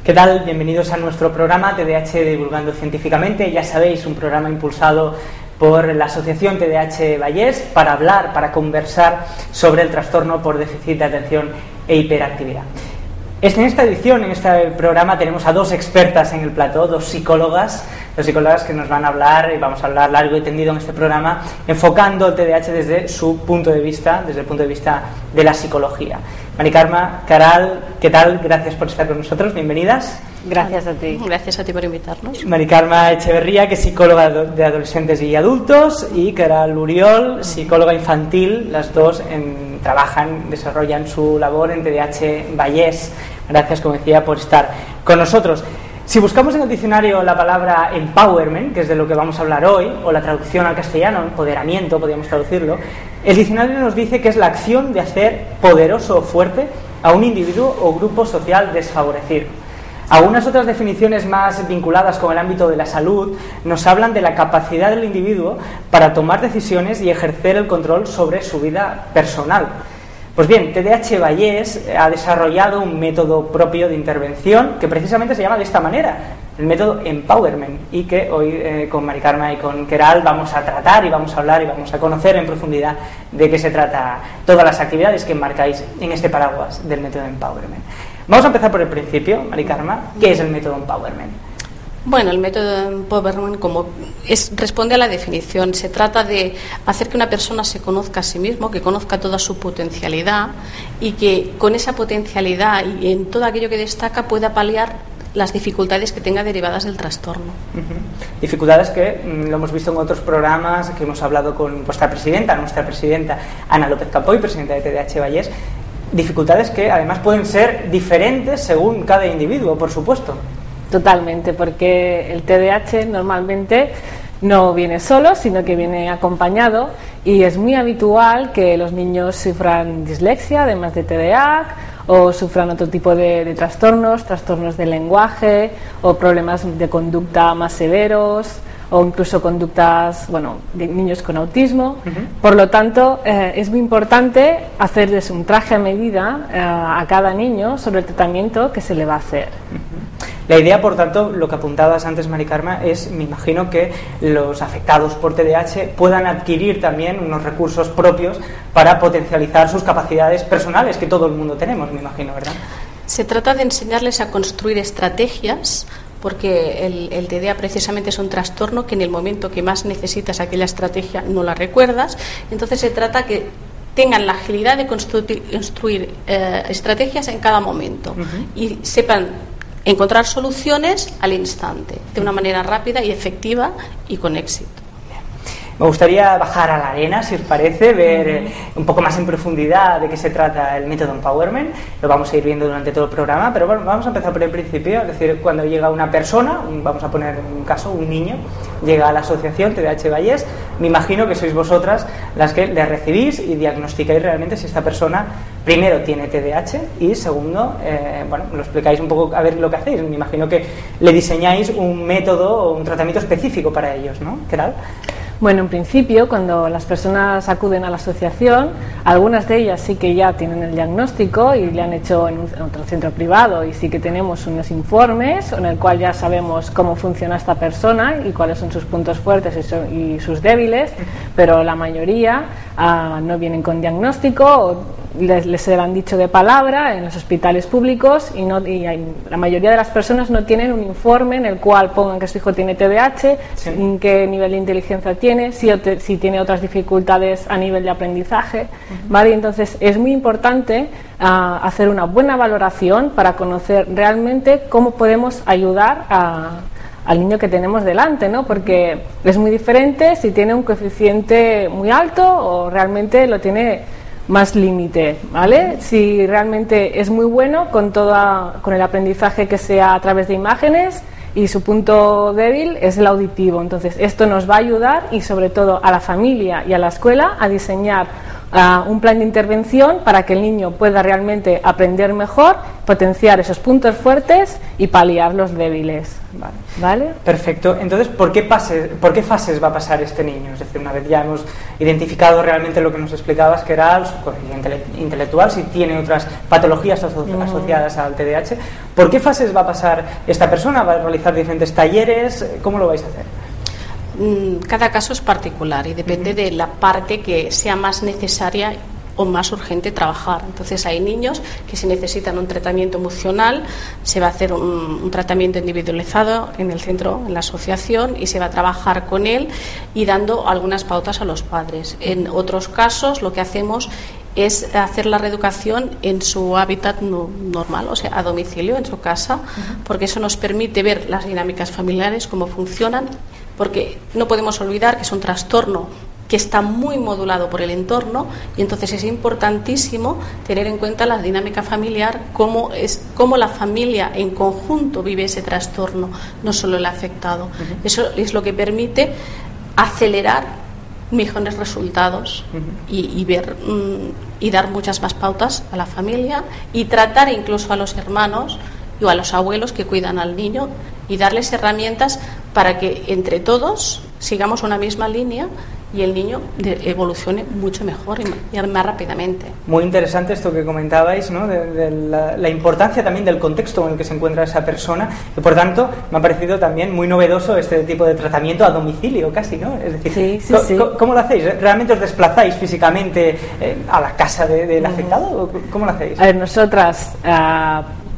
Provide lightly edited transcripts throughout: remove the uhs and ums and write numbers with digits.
¿Qué tal? Bienvenidos a nuestro programa TDAH Divulgando Científicamente. Ya sabéis, un programa impulsado por la Asociación TDAH Vallés para hablar, para conversar sobre el trastorno por déficit de atención e hiperactividad. En esta edición, en este programa, tenemos a dos expertas en el plató, dos psicólogas que nos van a hablar, y vamos a hablar largo y tendido en este programa, enfocando el TDAH desde su punto de vista, desde el punto de vista de la psicología. Mari Carme, Caral, ¿qué tal? Gracias por estar con nosotros, bienvenidas. Gracias a ti. Gracias a ti por invitarnos. Mari Carme Echeverría, que es psicóloga de adolescentes y adultos, y Caral Uriol, psicóloga infantil. Las dos desarrollan su labor en TDAH Vallés. Gracias, como decía, por estar con nosotros. Si buscamos en el diccionario la palabra empowerment, que es de lo que vamos a hablar hoy, o la traducción al castellano, empoderamiento, podríamos traducirlo, el diccionario nos dice que es la acción de hacer poderoso o fuerte a un individuo o grupo social desfavorecido. Algunas otras definiciones más vinculadas con el ámbito de la salud nos hablan de la capacidad del individuo para tomar decisiones y ejercer el control sobre su vida personal. Pues bien, TDAH Vallés ha desarrollado un método propio de intervención que precisamente se llama de esta manera, el método Empowerment, y que hoy con Mari Carme y con Caral vamos a tratar y vamos a hablar y vamos a conocer en profundidad de qué se trata todas las actividades que enmarcáis en este paraguas del método Empowerment. Vamos a empezar por el principio, Mari Carme. ¿Qué es el método Empowerment? Bueno, el método Empowerment responde a la definición. Se trata de hacer que una persona se conozca a sí mismo, que conozca toda su potencialidad y que con esa potencialidad y en todo aquello que destaca pueda paliar las dificultades que tenga derivadas del trastorno. Dificultades que lo hemos visto en otros programas, que hemos hablado con nuestra presidenta Ana López Campoy, presidenta de TDAH Vallés. Dificultades que además pueden ser diferentes según cada individuo, por supuesto. Totalmente, porque el TDAH normalmente no viene solo, sino que viene acompañado, y es muy habitual que los niños sufran dislexia, además de TDAH, o sufran otro tipo de trastornos del lenguaje, o problemas de conducta más severos, o incluso conductas, de niños con autismo. Por lo tanto, es muy importante hacerles un traje a medida a cada niño sobre el tratamiento que se le va a hacer. La idea, por tanto, lo que apuntabas antes, Mari Carme, es, me imagino, que los afectados por TDAH puedan adquirir también unos recursos propios para potencializar sus capacidades personales, que todo el mundo tenemos, me imagino, ¿verdad? Se trata de enseñarles a construir estrategias, porque el TDA precisamente es un trastorno que en el momento que más necesitas aquella estrategia no la recuerdas. Entonces se trata que tengan la agilidad de construir estrategias en cada momento y sepan encontrar soluciones al instante, de una manera rápida y efectiva y con éxito. Me gustaría bajar a la arena, si os parece, ver un poco más en profundidad de qué se trata el método Empowerment. Lo vamos a ir viendo durante todo el programa, pero bueno, vamos a empezar por el principio, es decir, cuando llega una persona, vamos a poner un caso, un niño, llega a la asociación TDAH Vallés, me imagino que sois vosotras las que le recibís y diagnosticáis realmente si esta persona, primero, tiene TDAH y segundo, lo explicáis un poco a ver lo que hacéis. Me imagino que le diseñáis un método o un tratamiento específico para ellos, ¿no? ¿Qué tal? Bueno, en principio, cuando las personas acuden a la asociación, algunas de ellas sí que ya tienen el diagnóstico y le han hecho en otro centro privado, y sí que tenemos unos informes en el cual ya sabemos cómo funciona esta persona y cuáles son sus puntos fuertes y sus débiles, pero la mayoría no vienen con diagnóstico, o les han dicho de palabra en los hospitales públicos, y la mayoría de las personas no tienen un informe en el cual pongan que su hijo tiene TDAH, qué nivel de inteligencia tiene, si tiene otras dificultades a nivel de aprendizaje, ¿vale? Entonces es muy importante hacer una buena valoración para conocer realmente cómo podemos ayudar al niño que tenemos delante, ¿no? Porque es muy diferente si tiene un coeficiente muy alto o realmente lo tiene más límite, ¿vale? Si realmente es muy bueno con el aprendizaje que sea a través de imágenes, y su punto débil es el auditivo. Entonces esto nos va a ayudar, y sobre todo a la familia y a la escuela, a diseñar un plan de intervención para que el niño pueda realmente aprender mejor, potenciar esos puntos fuertes y paliar los débiles. ¿Vale? Perfecto. Entonces, ¿por qué fases va a pasar este niño? Es decir, una vez ya hemos identificado realmente lo que nos explicabas, que era su coeficiente intelectual, si tiene otras patologías asociadas al TDAH, ¿por qué fases va a pasar esta persona? ¿Va a realizar diferentes talleres? ¿Cómo lo vais a hacer? Cada caso es particular y depende de la parte que sea más necesaria o más urgente trabajar. Entonces hay niños que si necesitan un tratamiento emocional, se va a hacer un tratamiento individualizado en el centro, en la asociación, y se va a trabajar con él y dando algunas pautas a los padres. En otros casos lo que hacemos es hacer la reeducación en su hábitat normal, o sea, a domicilio, en su casa, porque eso nos permite ver las dinámicas familiares, cómo funcionan, porque no podemos olvidar que es un trastorno que está muy modulado por el entorno, y entonces es importantísimo tener en cuenta la dinámica familiar, cómo la familia en conjunto vive ese trastorno, no solo el afectado. Eso es lo que permite acelerar mejores resultados y ver y dar muchas más pautas a la familia y tratar incluso a los hermanos o a los abuelos que cuidan al niño y darles herramientas para que entre todos sigamos una misma línea y el niño evolucione mucho mejor y más rápidamente. Muy interesante esto que comentabais, ¿no? de la importancia también del contexto en el que se encuentra esa persona, y por tanto me ha parecido también muy novedoso este tipo de tratamiento a domicilio casi, ¿no? Es decir, sí. ¿Cómo lo hacéis? ¿Realmente os desplazáis físicamente a la casa del afectado? ¿Cómo lo hacéis? A ver, nosotras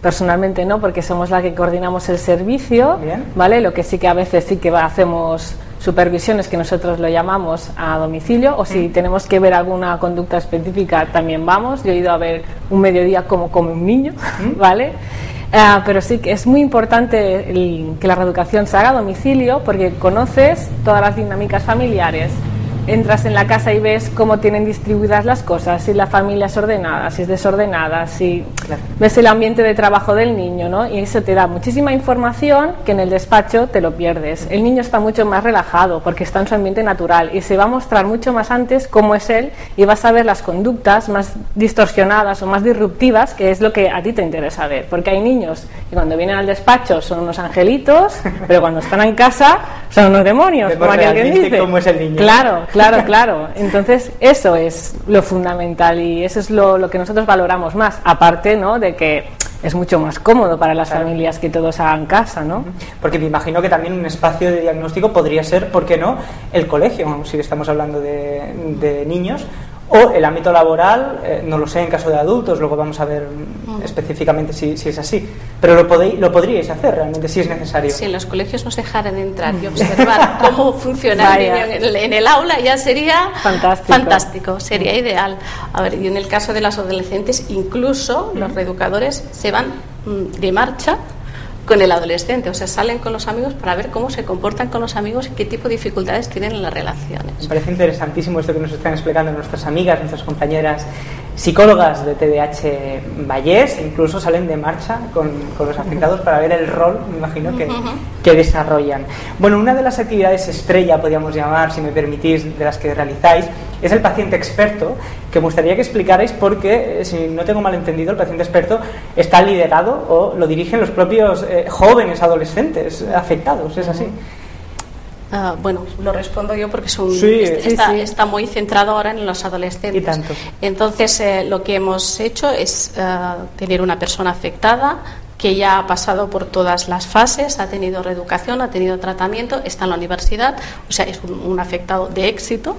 personalmente no, porque somos la que coordinamos el servicio. Bien. ¿Vale? Lo que sí que a veces sí que hacemos supervisiones, que nosotros lo llamamos a domicilio, o si tenemos que ver alguna conducta específica también vamos. Yo he ido a ver un mediodía cómo come un niño, ¿vale? Pero sí que es muy importante que la reeducación se haga a domicilio, porque conoces todas las dinámicas familiares. Entras en la casa y ves cómo tienen distribuidas las cosas, si la familia es ordenada, si es desordenada, si ves el ambiente de trabajo del niño, ¿no? Y eso te da muchísima información que en el despacho te lo pierdes. El niño está mucho más relajado porque está en su ambiente natural y se va a mostrar mucho más antes cómo es él, y vas a ver las conductas más distorsionadas o más disruptivas, que es lo que a ti te interesa ver. Porque hay niños que cuando vienen al despacho son unos angelitos, pero cuando están en casa son unos demonios, como aquel que dice. ¿Cómo es el niño? Claro. Entonces eso es lo fundamental y eso es lo que nosotros valoramos más, aparte, ¿no?, de que es mucho más cómodo para las familias que todos hagan casa, ¿no? Porque me imagino que también un espacio de diagnóstico podría ser, ¿por qué no?, el colegio, si estamos hablando de niños, o el ámbito laboral, no lo sé en caso de adultos, luego vamos a ver específicamente si es así, pero lo podríais hacer realmente si es necesario. Si en los colegios nos dejaran entrar y observar cómo funciona el niño en el aula, ya sería fantástico, sería ideal. A ver, y en el caso de las adolescentes, incluso los reeducadores se van de marcha con el adolescente, o sea, salen con los amigos para ver cómo se comportan con los amigos y qué tipo de dificultades tienen en las relaciones. Me parece interesantísimo esto que nos están explicando nuestras amigas, nuestras compañeras psicólogas de TDAH Vallés, incluso salen de marcha con los afectados para ver el rol, me imagino, que desarrollan. Bueno, una de las actividades estrella, podríamos llamar, si me permitís, de las que realizáis, es el paciente experto, que me gustaría que explicarais porque, si no tengo mal entendido, el paciente experto está liderado o lo dirigen los propios jóvenes adolescentes afectados, ¿es así? Bueno, lo respondo yo porque está muy centrado ahora en los adolescentes. Y tanto. Entonces, lo que hemos hecho es tener una persona afectada que ya ha pasado por todas las fases, ha tenido reeducación, ha tenido tratamiento, está en la universidad, o sea, es un afectado de éxito,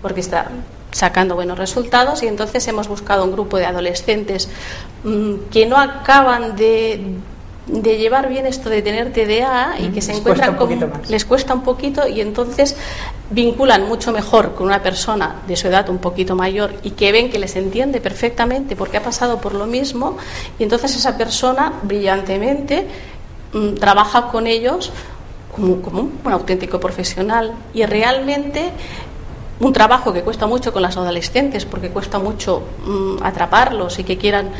porque está sacando buenos resultados, y entonces hemos buscado un grupo de adolescentes que no acaban de llevar bien esto de tener TDA y que se encuentran les cuesta un poquito, y entonces vinculan mucho mejor con una persona de su edad un poquito mayor y que ven que les entiende perfectamente porque ha pasado por lo mismo, y entonces esa persona brillantemente trabaja con ellos como un auténtico profesional. Y realmente un trabajo que cuesta mucho con las adolescentes, porque cuesta mucho atraparlos y que quieran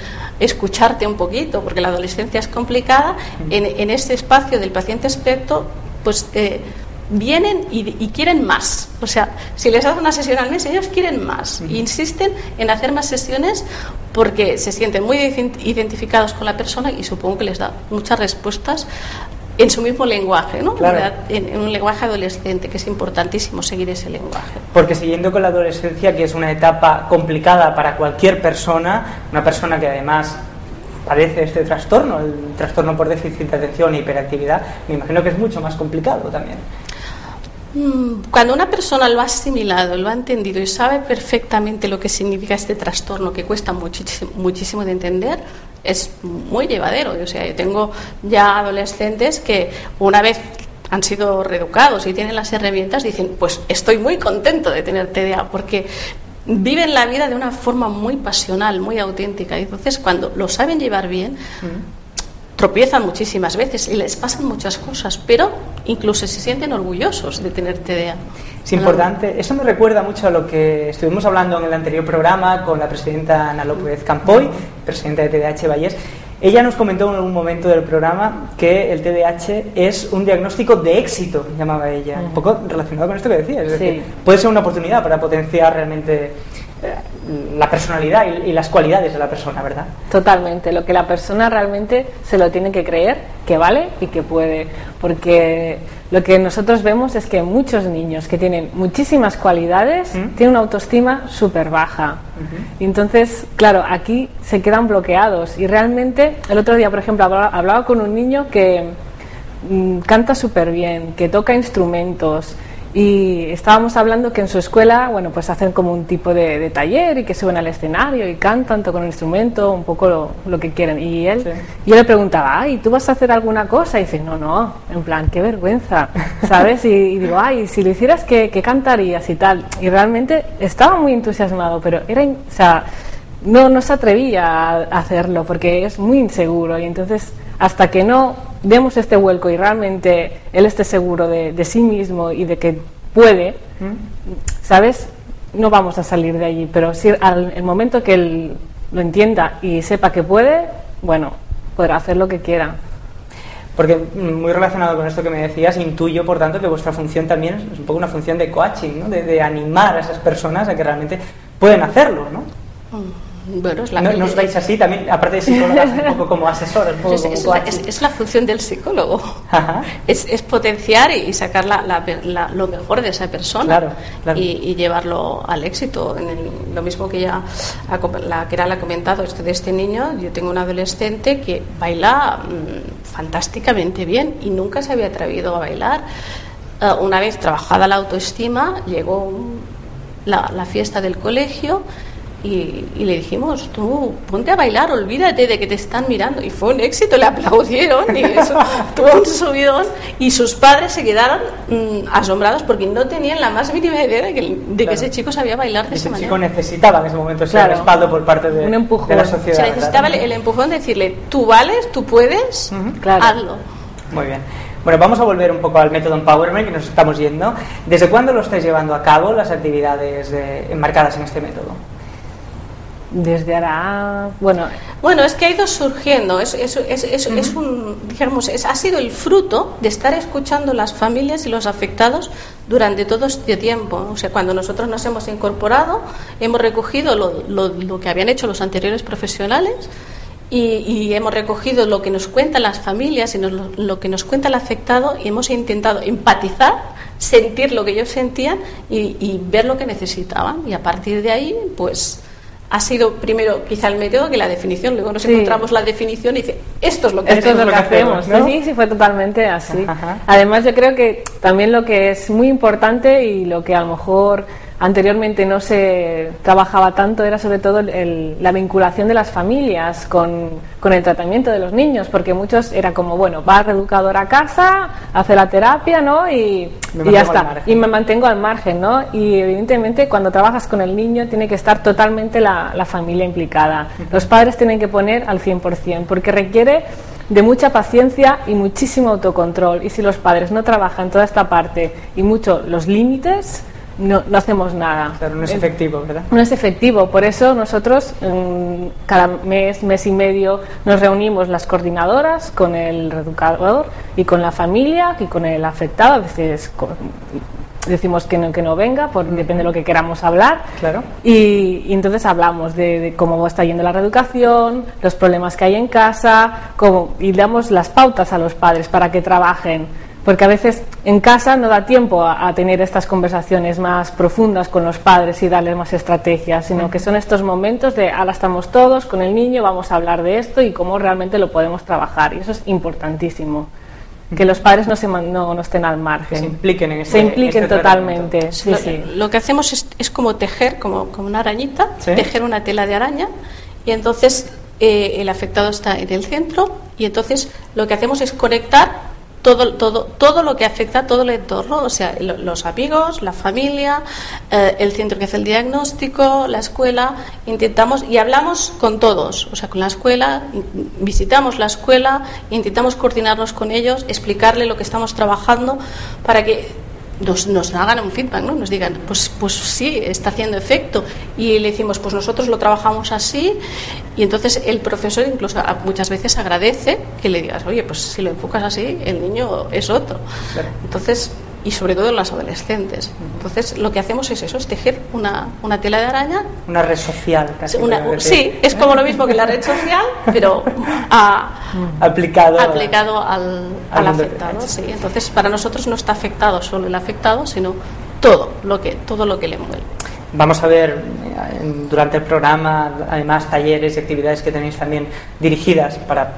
escucharte un poquito, porque la adolescencia es complicada. En este espacio del paciente experto, pues vienen y quieren más. O sea, si les das una sesión al mes, ellos quieren más. Insisten en hacer más sesiones porque se sienten muy identificados con la persona y supongo que les da muchas respuestas en su mismo lenguaje, ¿no? Claro. En un lenguaje adolescente, que es importantísimo seguir ese lenguaje. Porque siguiendo con la adolescencia, que es una etapa complicada para cualquier persona, una persona que además padece este trastorno, el trastorno por déficit de atención e hiperactividad, me imagino que es mucho más complicado también. Cuando una persona lo ha asimilado, lo ha entendido y sabe perfectamente lo que significa este trastorno, que cuesta muchísimo de entender, es muy llevadero. O sea, yo tengo ya adolescentes que una vez han sido reeducados y tienen las herramientas, dicen, pues estoy muy contento de tener TDA, porque viven la vida de una forma muy pasional, muy auténtica. Y entonces, cuando lo saben llevar bien, tropiezan muchísimas veces y les pasan muchas cosas, pero incluso se sienten orgullosos de tener TDA. Es importante. Eso me recuerda mucho a lo que estuvimos hablando en el anterior programa con la presidenta Ana López Campoy, presidenta de TDAH Vallés. Ella nos comentó en algún momento del programa que el TDAH es un diagnóstico de éxito, llamaba ella, un poco relacionado con esto que decías. Es decir, puede ser una oportunidad para potenciar realmente la personalidad y las cualidades de la persona, ¿verdad? Totalmente, lo que la persona realmente se lo tiene que creer, que vale y que puede, porque lo que nosotros vemos es que muchos niños que tienen muchísimas cualidades tienen una autoestima súper baja. Y entonces, claro, aquí se quedan bloqueados y realmente, el otro día, por ejemplo, hablaba con un niño que canta súper bien, que toca instrumentos. Y estábamos hablando que en su escuela, bueno, pues hacen como un tipo de taller y que suben al escenario y cantan, tocan un instrumento, un poco lo que quieren. Y yo le preguntaba, ay, ¿tú vas a hacer alguna cosa? Y dice, no, en plan, qué vergüenza, ¿sabes? Y digo, ay, si lo hicieras, ¿qué cantarías y tal? Y realmente estaba muy entusiasmado, pero no se atrevía a hacerlo porque es muy inseguro. Y entonces, hasta que no demos este vuelco y realmente él esté seguro de sí mismo y de que puede, ¿sabes? No vamos a salir de allí, pero si el momento que él lo entienda y sepa que puede, bueno, podrá hacer lo que quiera. Porque muy relacionado con esto que me decías, intuyo, por tanto, que vuestra función también es un poco una función de coaching, ¿no? De animar a esas personas a que realmente pueden hacerlo, ¿no? Bueno, ¿No os veis así también, aparte de psicólogas, un poco como asesoras? Es la función del psicólogo. Es potenciar y sacar lo mejor de esa persona. Claro. Y llevarlo al éxito. Lo mismo que ya que la ha comentado de este niño. Yo tengo un adolescente que baila fantásticamente bien y nunca se había atrevido a bailar. Una vez trabajada la autoestima, llegó la fiesta del colegio. Y le dijimos, tú ponte a bailar, olvídate de que te están mirando. Y fue un éxito, le aplaudieron y eso tuvo un subidón. Y sus padres se quedaron asombrados porque no tenían la más mínima idea de que ese chico sabía bailar de esa manera. Ese chico necesitaba en ese momento ese respaldo por parte de la sociedad. Se necesitaba el empujón de decirle, tú vales, tú puedes, hazlo. Muy bien. Bueno, vamos a volver un poco al método Empowerment, que nos estamos yendo. ¿Desde cuándo lo estáis llevando a cabo, las actividades enmarcadas en este método? Desde ahora, bueno, es que ha ido surgiendo, ha sido el fruto de estar escuchando las familias y los afectados durante todo este tiempo. O sea, cuando nosotros nos hemos incorporado, hemos recogido lo que habían hecho los anteriores profesionales y hemos recogido lo que nos cuentan las familias y lo que nos cuenta el afectado y hemos intentado empatizar, sentir lo que ellos sentían y ver lo que necesitaban. Y a partir de ahí, pues ha sido primero quizá el método que la definición, luego nos encontramos la definición y dice, esto es lo que hacemos, ¿no? Sí, fue totalmente así. Además, yo creo que también lo que es muy importante y lo que a lo mejor anteriormente no se trabajaba tanto era sobre todo la vinculación de las familias con el tratamiento de los niños, porque muchos era como, bueno, va al reeducador a casa, hace la terapia, ¿no? Y ya está, y me mantengo al margen, ¿no? Y evidentemente cuando trabajas con el niño tiene que estar totalmente la familia implicada. Los padres tienen que poner al 100%, porque requiere de mucha paciencia y muchísimo autocontrol, y si los padres no trabajan toda esta parte y mucho los límites, no hacemos nada. Claro, no es efectivo, ¿verdad? No es efectivo, por eso nosotros cada mes y medio nos reunimos las coordinadoras con el reeducador y con la familia y con el afectado. A veces decimos que no venga, depende de lo que queramos hablar. Claro. Y entonces hablamos de cómo está yendo la reeducación, los problemas que hay en casa, y damos las pautas a los padres para que trabajen. Porque a veces en casa no da tiempo a tener estas conversaciones más profundas con los padres y darles más estrategias, sino que son estos momentos de ahora estamos todos con el niño, vamos a hablar de esto y cómo realmente lo podemos trabajar. Y eso es importantísimo. Que los padres no estén al margen. Se impliquen en Se impliquen totalmente. Sí, Lo que hacemos es como tejer, como una arañita, ¿sí? Tejer una tela de araña, y entonces el afectado está en el centro, y entonces lo que hacemos es conectar todo lo que afecta a todo el entorno, o sea, los amigos, la familia, el centro que hace el diagnóstico, la escuela. Intentamos y hablamos con todos, o sea, con la escuela, visitamos la escuela, intentamos coordinarnos con ellos, explicarle lo que estamos trabajando para que nos hagan un feedback, ¿no? Nos digan, pues sí, está haciendo efecto, y le decimos, pues nosotros lo trabajamos así, y entonces el profesor incluso muchas veces agradece que le digas, oye, pues si lo enfocas así, el niño es otro. Claro. Entonces, y sobre todo en las adolescentes. Entonces, lo que hacemos es eso, es tejer una tela de araña. Una red social, casi. Sí, es como lo mismo que la red social, pero aplicado al afectado. Sí. Entonces, para nosotros no está afectado solo el afectado, sino todo lo que le envuelve. Vamos a ver durante el programa, además, talleres y actividades que tenéis también dirigidas para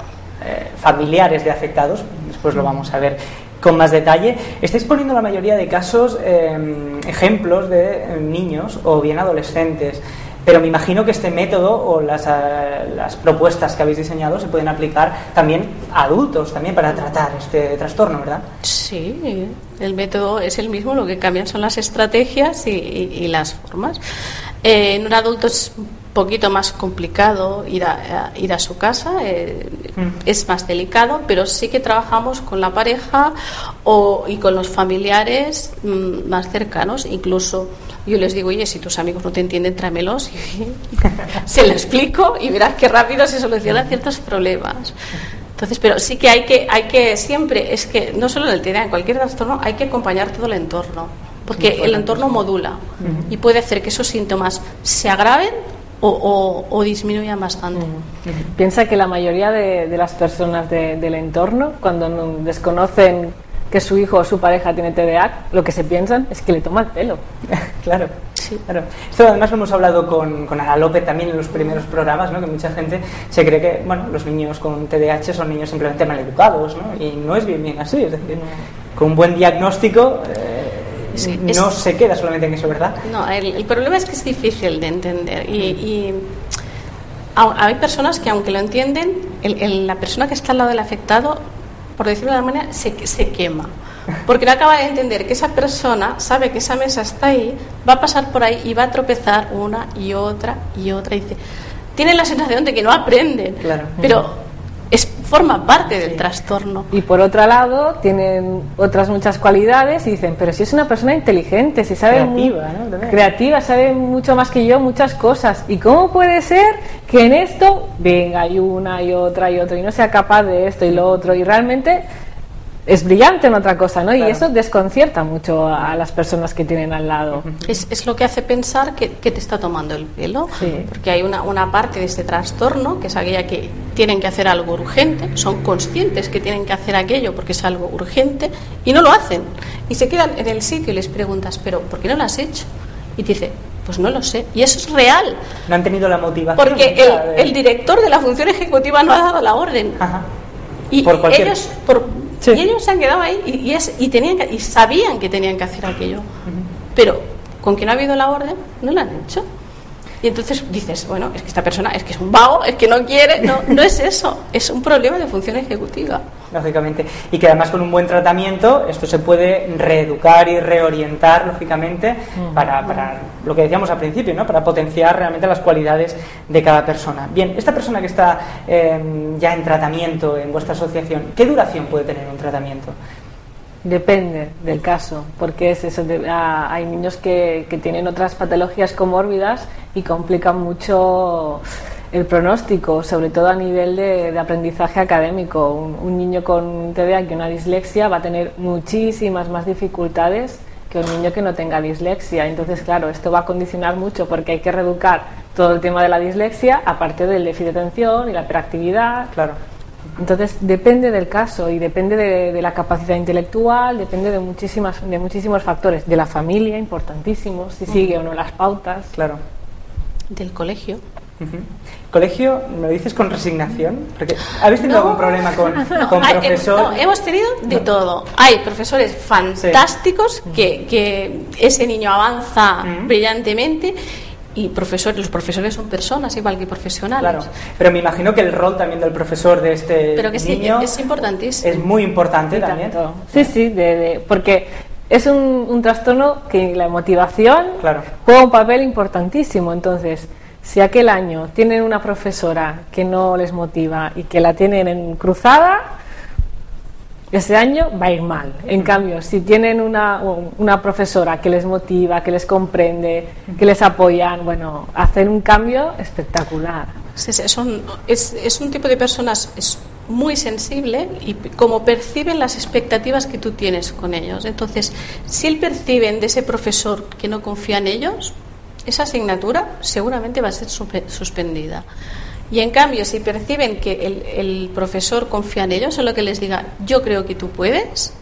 familiares de afectados. Después lo vamos a ver con más detalle. Estáis poniendo la mayoría de casos ejemplos de niños o bien adolescentes, pero me imagino que este método o las propuestas que habéis diseñado se pueden aplicar también a adultos también para tratar este trastorno, ¿verdad? Sí, el método es el mismo, lo que cambian son las estrategias y las formas. En un adulto es poquito más complicado ir a su casa, es más delicado, pero sí que trabajamos con la pareja y con los familiares más cercanos. Incluso yo les digo, oye, si tus amigos no te entienden, tráemelos y se lo explico y verás qué rápido se solucionan ciertos problemas. Entonces, pero sí que hay que siempre, es que no solo en el TDA, en cualquier trastorno hay que acompañar todo el entorno, porque el entorno modula y puede hacer que esos síntomas se agraven o disminuyan bastante. Piensa que la mayoría de las personas del entorno, cuando desconocen que su hijo o su pareja tiene TDA, lo que se piensan es que le toma el pelo. Claro, sí, claro. Esto además lo hemos hablado con Ana López también en los primeros programas, ¿no? Que mucha gente se cree que, bueno, los niños con TDAH son niños simplemente maleducados, ¿no? Y no es bien así, es decir, con un buen diagnóstico no se queda solamente en eso, ¿verdad? No, el problema es que es difícil de entender y hay personas que, aunque lo entienden, la persona que está al lado del afectado, por decirlo de alguna manera, se quema, porque no acaba de entender que esa persona sabe que esa mesa está ahí, va a pasar por ahí y va a tropezar una y otra y dice, tiene la sensación de que no aprenden, claro, pero forma parte del trastorno. Y por otro lado tienen otras muchas cualidades y dicen, pero si es una persona inteligente, si sabe creativa, sabe mucho más que yo muchas cosas, y cómo puede ser que en esto venga hay una y otra y no sea capaz de esto y lo otro, y realmente es brillante en otra cosa, ¿no? Claro. Y eso desconcierta mucho a las personas que tienen al lado. Es lo que hace pensar que te está tomando el pelo, sí. Porque hay una parte de este trastorno que es aquella que tienen que hacer algo urgente, son conscientes que tienen que hacer aquello porque es algo urgente y no lo hacen. Y se quedan en el sitio y les preguntas, ¿pero por qué no lo has hecho? Y te dice, pues no lo sé. Y eso es real. No han tenido la motivación. Porque el director de la función ejecutiva no ha dado la orden. Ajá. Y ellos... Sí. Y ellos se han quedado ahí y sabían que tenían que hacer aquello, pero con que no ha habido la orden no lo han hecho. Y entonces dices, bueno, es que esta persona es que es un vago, es que no quiere, no es eso, es un problema de función ejecutiva. Lógicamente, y que además con un buen tratamiento esto se puede reeducar y reorientar, lógicamente, para lo que decíamos al principio, ¿no? Para potenciar realmente las cualidades de cada persona. Bien, esta persona que está ya en tratamiento en vuestra asociación, ¿qué duración puede tener un tratamiento? Depende del caso, porque es eso, hay niños que tienen otras patologías comórbidas y complican mucho el pronóstico, sobre todo a nivel de aprendizaje académico. Un niño con TDA y una dislexia va a tener muchísimas más dificultades que un niño que no tenga dislexia. Entonces, claro, esto va a condicionar mucho porque hay que reeducar todo el tema de la dislexia, aparte del déficit de atención y la hiperactividad. Claro. Entonces, depende del caso y depende de la capacidad intelectual, depende de muchísimos factores, de la familia, importantísimos, si sigue o no las pautas. Claro. Del colegio. ¿Colegio me lo dices con resignación? Porque, ¿habéis tenido algún problema con profesor? Hemos tenido de todo. Hay profesores fantásticos que ese niño avanza brillantemente, y los profesores son personas igual que profesionales. Claro, pero me imagino que el rol también del profesor de este pero que niño sí, es importantísimo. Es muy importante también. Sí, porque es un trastorno que la motivación claro. juega un papel importantísimo. Entonces, si aquel año tienen una profesora que no les motiva y que la tienen en cruzada, ese año va a ir mal. En cambio, si tienen una profesora que les motiva, que les comprende, que les apoyan, bueno, hacen un cambio espectacular. Es un tipo de personas muy sensible y como perciben las expectativas que tú tienes con ellos. Entonces, si él perciben de ese profesor que no confía en ellos, esa asignatura seguramente va a ser suspendida. Y en cambio, si perciben que el profesor confía en ellos, en lo que les diga, yo creo que tú puedes,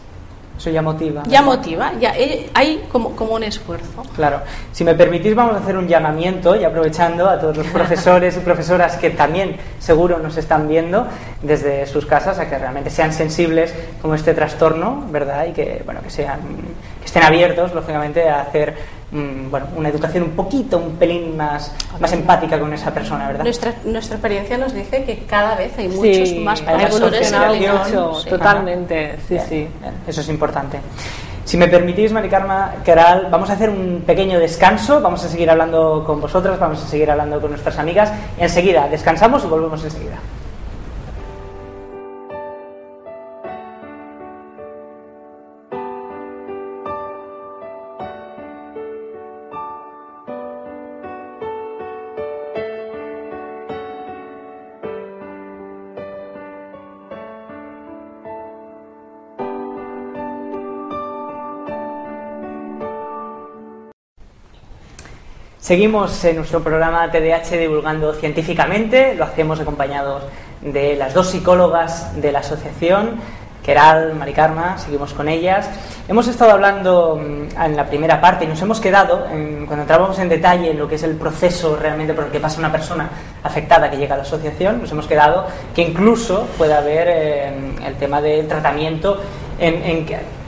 eso ya motiva. Ya motiva, ya hay como un esfuerzo. Claro. Si me permitís, vamos a hacer un llamamiento, y aprovechando a todos los profesores y profesoras que también seguro nos están viendo desde sus casas, a que realmente sean sensibles como este trastorno, ¿verdad? Y que, bueno, que estén abiertos, lógicamente, a hacer una educación un pelín más empática con esa persona, ¿verdad? Nuestra experiencia nos dice que cada vez hay muchos más profesores mucho, totalmente, sí. Eso es importante. Si me permitís, Mari Carme, Queralt, vamos a hacer un pequeño descanso, vamos a seguir hablando con vosotras, vamos a seguir hablando con nuestras amigas. Enseguida descansamos y volvemos enseguida. Seguimos en nuestro programa TDAH divulgando científicamente, lo hacemos acompañados de las dos psicólogas de la asociación, Queralt, Mari Carme, seguimos con ellas. Hemos estado hablando en la primera parte y nos hemos quedado, cuando entrábamos en detalle en lo que es el proceso realmente por el que pasa una persona afectada que llega a la asociación, nos hemos quedado que incluso puede haber el tema del tratamiento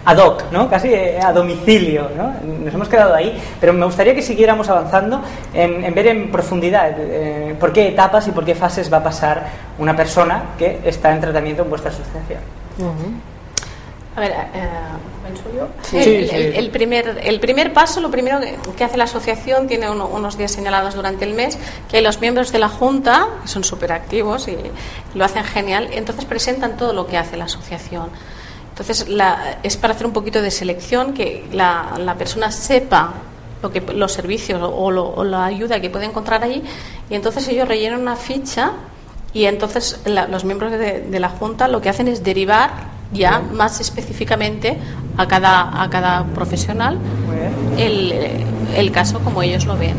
ad hoc, ¿no? Casi a domicilio, ¿no? Nos hemos quedado ahí, pero me gustaría que siguiéramos avanzando en ver en profundidad por qué etapas y por qué fases va a pasar una persona que está en tratamiento en vuestra asociación. A ver, ¿comenzó yo? Sí. El primer paso, lo primero que hace la asociación, tiene unos días señalados durante el mes, que hay los miembros de la Junta, que son súper activos y lo hacen genial, entonces presentan todo lo que hace la asociación. Entonces es para hacer un poquito de selección, que la persona sepa los servicios o la ayuda que puede encontrar allí, y entonces ellos rellenan una ficha y entonces los miembros de la Junta lo que hacen es derivar ya más específicamente a cada profesional el caso como ellos lo ven.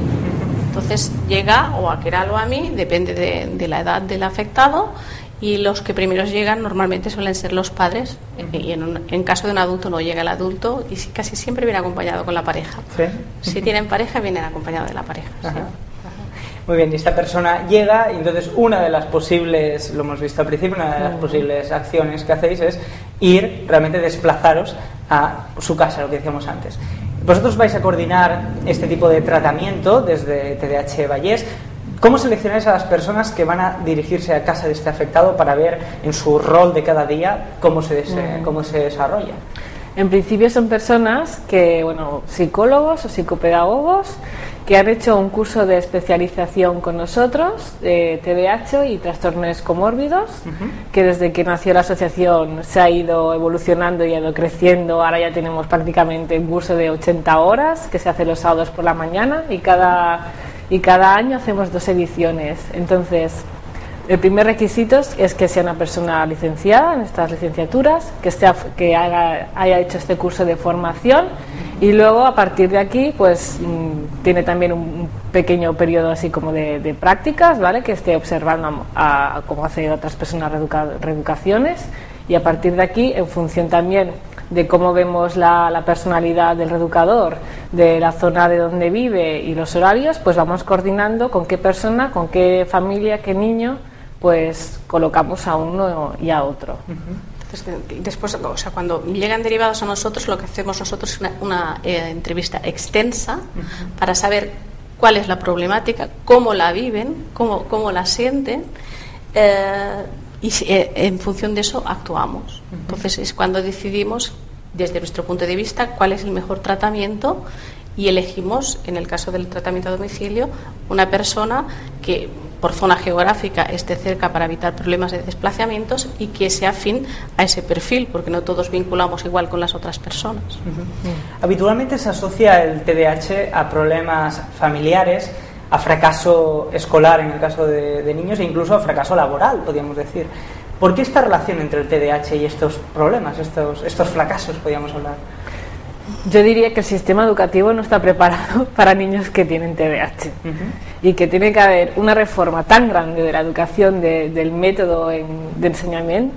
Entonces llega o a Queralt o a mí, depende de la edad del afectado, y los que primeros llegan normalmente suelen ser los padres, y en caso de un adulto no llega el adulto y casi siempre viene acompañado con la pareja. ¿Sí? Si tienen pareja, vienen acompañados de la pareja. Ajá. Sí. Muy bien, y esta persona llega y entonces una de las posibles, lo hemos visto al principio, una de las posibles acciones que hacéis es ir, realmente desplazaros a su casa, lo que decíamos antes. Vosotros vais a coordinar este tipo de tratamiento desde TDAH Vallés. ¿Cómo seleccionáis a las personas que van a dirigirse a casa de este afectado para ver en su rol de cada día cómo se desarrolla? En principio son personas que, psicólogos o psicopedagogos que han hecho un curso de especialización con nosotros de TDAH y trastornos comórbidos, que desde que nació la asociación se ha ido evolucionando y ha ido creciendo. Ahora ya tenemos prácticamente un curso de 80 horas que se hace los sábados por la mañana y cada año hacemos 2 ediciones. Entonces, el primer requisito es que sea una persona licenciada en estas licenciaturas, que haya hecho este curso de formación, y luego a partir de aquí pues tiene también un pequeño periodo así como de prácticas, ¿vale? Que esté observando cómo hacen otras personas reeducaciones, y a partir de aquí, en función también de cómo vemos la personalidad del reeducador, de la zona de donde vive y los horarios, pues vamos coordinando con qué persona, con qué familia, qué niño, pues colocamos a uno y a otro. Después, o sea, cuando llegan derivados a nosotros, lo que hacemos nosotros es una entrevista extensa para saber cuál es la problemática, cómo la viven, cómo la sienten, y en función de eso actuamos. Entonces es cuando decidimos, desde nuestro punto de vista, cuál es el mejor tratamiento, y elegimos, en el caso del tratamiento a domicilio, una persona que por zona geográfica esté cerca para evitar problemas de desplazamientos y que sea afín a ese perfil, porque no todos vinculamos igual con las otras personas. Habitualmente se asocia el TDAH a problemas familiares, a fracaso escolar en el caso de niños, e incluso a fracaso laboral, podríamos decir. ¿Por qué esta relación entre el TDAH y estos problemas, estos fracasos, podríamos hablar? Yo diría que el sistema educativo no está preparado para niños que tienen TDAH, y que tiene que haber una reforma tan grande de la educación, del método de enseñamiento,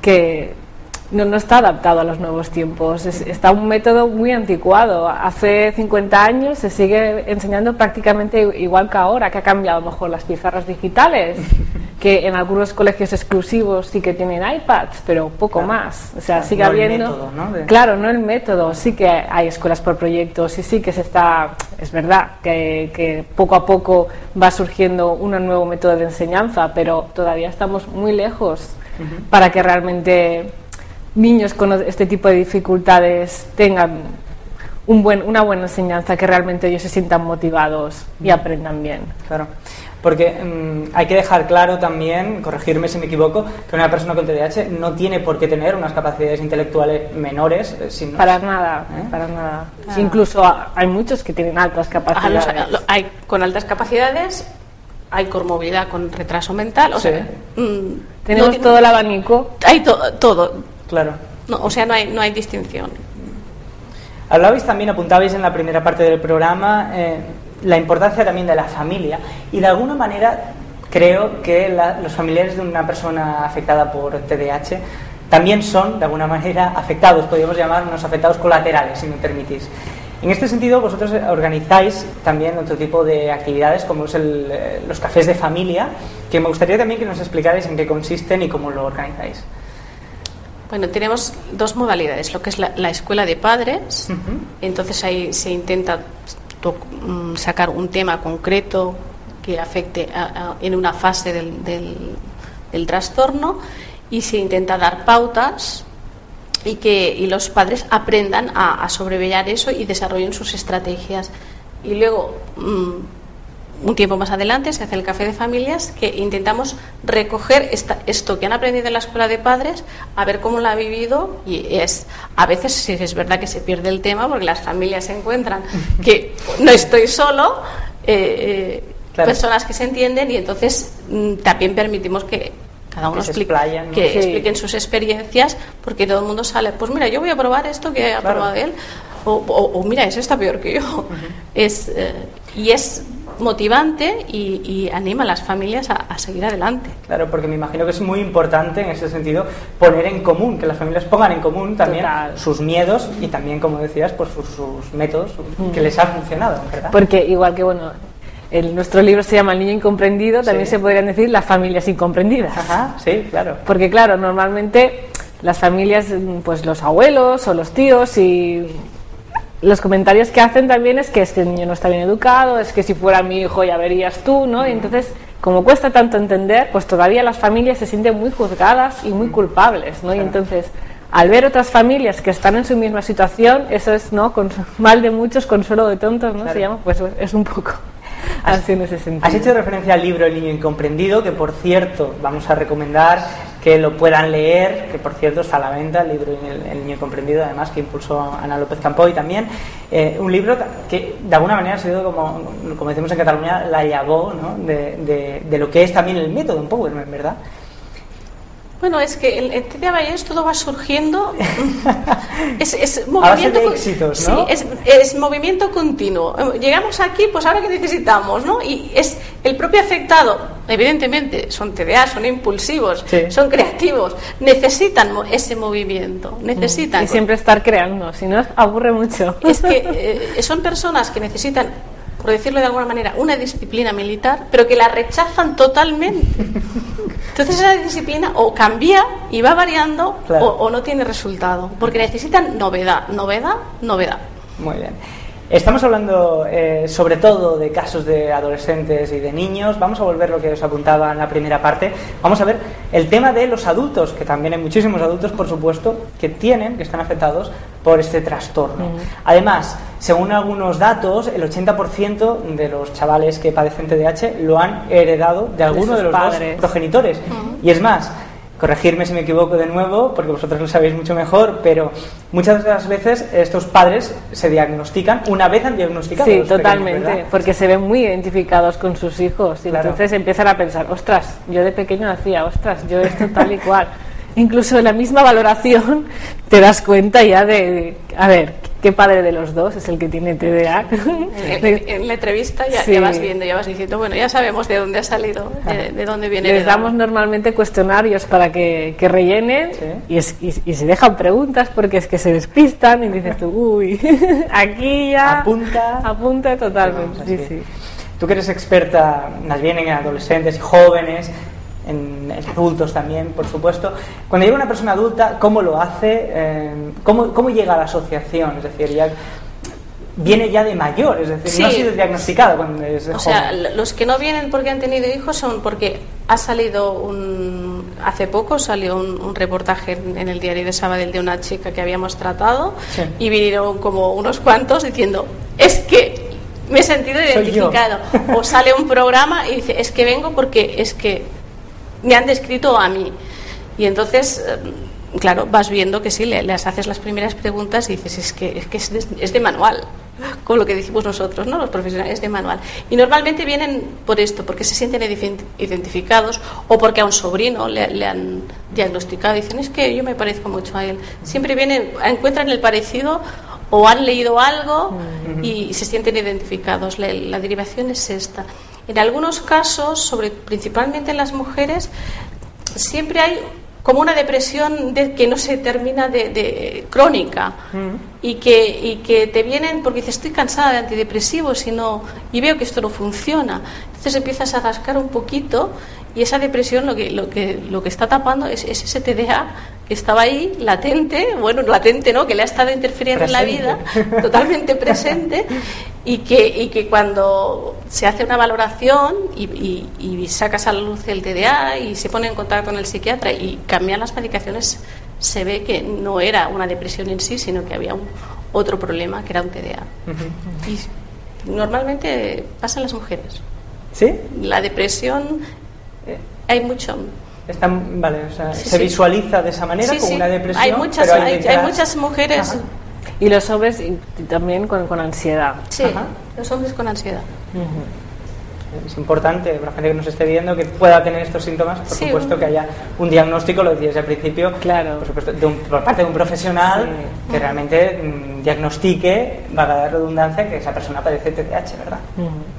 que no está adaptado a los nuevos tiempos. Está un método muy anticuado. Hace 50 años se sigue enseñando prácticamente igual que ahora, que ha cambiado a lo mejor las pizarras digitales, que en algunos colegios exclusivos sí que tienen iPads, pero poco más. O sea, sigue habiendo... Método, ¿no? Claro, no el método. Sí que hay escuelas por proyectos, y sí que es verdad que poco a poco va surgiendo un nuevo método de enseñanza, pero todavía estamos muy lejos para que realmente niños con este tipo de dificultades tengan una buena enseñanza, que realmente ellos se sientan motivados y aprendan bien. Claro, porque hay que dejar claro también, corregirme si me equivoco, que una persona con TDAH no tiene por qué tener unas capacidades intelectuales menores. Para nada, para nada. Sí, incluso hay muchos que tienen altas capacidades. Hay con altas capacidades, hay comorbilidad con retraso mental, o sea, tenemos todo el abanico. Hay todo. Claro. No, o sea, no hay distinción. Hablabais también, apuntabais en la primera parte del programa, la importancia también de la familia, y de alguna manera creo que los familiares de una persona afectada por TDAH también son de alguna manera afectados, podríamos llamar unos afectados colaterales, si me permitís. En este sentido, vosotros organizáis también otro tipo de actividades, como es los cafés de familia, que me gustaría también que nos explicarais en qué consisten y cómo lo organizáis. Bueno, tenemos 2 modalidades, lo que es la escuela de padres. Entonces ahí se intenta sacar un tema concreto que afecte en una fase del trastorno, y se intenta dar pautas y los padres aprendan a sobrellevar eso y desarrollen sus estrategias. Y luego, un tiempo más adelante, se hace el café de familias, que intentamos recoger esto que han aprendido en la escuela de padres, a ver cómo lo ha vivido, y a veces sí es verdad que se pierde el tema, porque las familias se encuentran que no estoy solo, claro, personas que se entienden, y entonces también permitimos que cada uno expliquen sus experiencias, porque todo el mundo sale, pues mira, yo voy a probar esto que ha probado él, o mira, ese está peor que yo. Y es motivante y anima a las familias a seguir adelante. Claro, porque me imagino que es muy importante en ese sentido poner en común, que las familias pongan en común también sus miedos y también, como decías, pues sus métodos que les han funcionado, ¿verdad? Porque igual que, bueno, nuestro libro se llama El niño incomprendido, también se podrían decir las familias incomprendidas. Ajá, sí, claro. Porque claro, normalmente las familias, pues los abuelos o los tíos, y los comentarios que hacen también es que este niño no está bien educado, es que si fuera mi hijo ya verías tú, ¿no? Y entonces, como cuesta tanto entender, pues todavía las familias se sienten muy juzgadas y muy culpables, ¿no? Y entonces al ver otras familias que están en su misma situación, eso es, ¿no? Mal de muchos, consuelo de tontos, ¿no? Claro. Se llama, pues es un poco así en ese sentido. Has hecho referencia al libro El niño incomprendido, que por cierto vamos a recomendar que lo puedan leer, que por cierto está a la venta, el libro El niño incomprendido, además, que impulsó Ana López Campoy también. Un libro que de alguna manera ha sido, como decimos en Cataluña, la llavó, ¿no? de lo que es también el método Empowerment, ¿verdad? Bueno, es que el TDA Vallés todo va surgiendo, es movimiento, a base de éxitos, ¿no? Sí, es movimiento continuo. Llegamos aquí, pues ahora que necesitamos, ¿no? Y es el propio afectado, evidentemente, son TDA, son impulsivos, sí, son creativos, necesitan ese movimiento, necesitan. Y siempre estar creando, si no aburre mucho. Es que son personas que necesitan, por decirlo de alguna manera, una disciplina militar, pero que la rechazan totalmente. Entonces esa disciplina o cambia y va variando, claro, o no tiene resultado, porque necesitan novedad. Muy bien. Estamos hablando sobre todo de casos de adolescentes y de niños. Vamos a volver lo que os apuntaba en la primera parte. Vamos a ver el tema de los adultos, que también hay muchísimos adultos, por supuesto, que están afectados por este trastorno. Además, según algunos datos, el 80% de los chavales que padecen TDAH lo han heredado de alguno de los padres, dos progenitores. Y es más, corregirme si me equivoco de nuevo, porque vosotros lo sabéis mucho mejor, pero muchas de las veces estos padres se diagnostican una vez han diagnosticado. Sí, totalmente, pequeños, porque se ven muy identificados con sus hijos y claro, entonces empiezan a pensar, ostras, yo de pequeño hacía, ostras, yo esto tal y cual. Incluso en la misma valoración te das cuenta ya de a ver, ¿qué padre de los dos es el que tiene TDA? En la entrevista ya vas viendo, ya vas diciendo, bueno, ya sabemos de dónde ha salido, de dónde viene. Les damos normalmente cuestionarios para que rellenen, ¿sí? y se dejan preguntas porque es que se despistan y dices tú, uy, aquí ya apunta totalmente. Sí. Tú que eres experta más bien en adolescentes y jóvenes, en adultos también, por supuesto. Cuando llega una persona adulta, ¿cómo lo hace? ¿Cómo llega a la asociación? Es decir, ya viene ya de mayor, es decir, no ha sido diagnosticado cuando es joven. O sea, los que no vienen porque han tenido hijos son porque ha salido hace poco salió un reportaje en el diario de Sabadell de una chica que habíamos tratado, sí, y vinieron como unos cuantos diciendo, es que me he sentido identificado. O sale un programa y dice, es que vengo porque es que me han descrito a mí. Y entonces, claro, vas viendo que sí, les haces las primeras preguntas y dices, es de manual, con lo que decimos nosotros, ¿no? Los profesionales, es de manual. Y normalmente vienen por esto, porque se sienten identificados o porque a un sobrino le han diagnosticado y dicen, es que yo me parezco mucho a él. Siempre vienen, encuentran el parecido o han leído algo y se sienten identificados. La derivación es esta. En algunos casos, principalmente en las mujeres, siempre hay como una depresión que no se termina de crónica y que te vienen porque dices, estoy cansada de antidepresivos y veo que esto no funciona. Entonces empiezas a rascar un poquito y esa depresión lo que está tapando es ese TDA que estaba ahí, latente, no, que le ha estado interfiriendo presente en la vida, totalmente presente, y que cuando se hace una valoración y sacas a la luz el TDA y se pone en contacto con el psiquiatra y cambian las medicaciones, se ve que no era una depresión en sí, sino que había otro problema, que era un TDA. Y normalmente pasa en las mujeres. ¿Sí? La depresión, hay mucho... se visualiza de esa manera, como una depresión. Hay muchas mujeres. Ajá. Y los hombres también con ansiedad. Sí, los hombres con ansiedad. Es importante para la gente que nos esté viendo que pueda tener estos síntomas, por supuesto, que haya un diagnóstico, lo decías al principio, claro, por supuesto, por parte de un profesional que realmente diagnostique, valga la redundancia, que esa persona padece TDAH, ¿verdad?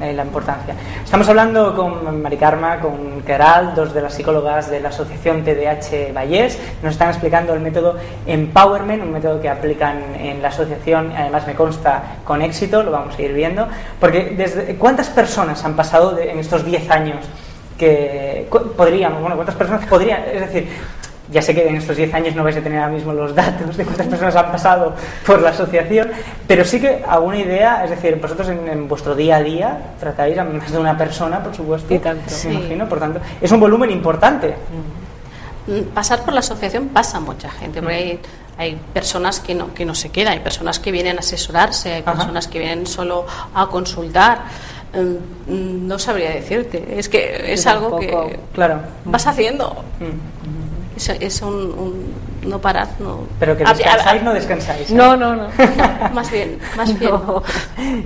La importancia. Estamos hablando con Mari Carme, con Queralt, dos de las psicólogas de la asociación TDAH Vallés. Nos están explicando el método Empowerment, un método que aplican en la asociación, además me consta con éxito, lo vamos a ir viendo, porque ¿cuántas personas han pasado en estos 10 años que cuántas personas podrían, es decir, ya sé que en estos 10 años no vais a tener ahora mismo los datos de cuántas personas han pasado por la asociación, pero sí que alguna idea, es decir, vosotros en vuestro día a día tratáis a más de una persona, por supuesto, y tanto, me imagino, por tanto, es un volumen importante. Pasar por la asociación pasa mucha gente, porque hay personas que no se quedan, hay personas que vienen a asesorarse, hay personas que vienen solo a consultar. No sabría decirte, es que es algo que vas haciendo. Es un no parar, no. Pero que descansáis, no descansáis. No. Más bien. No.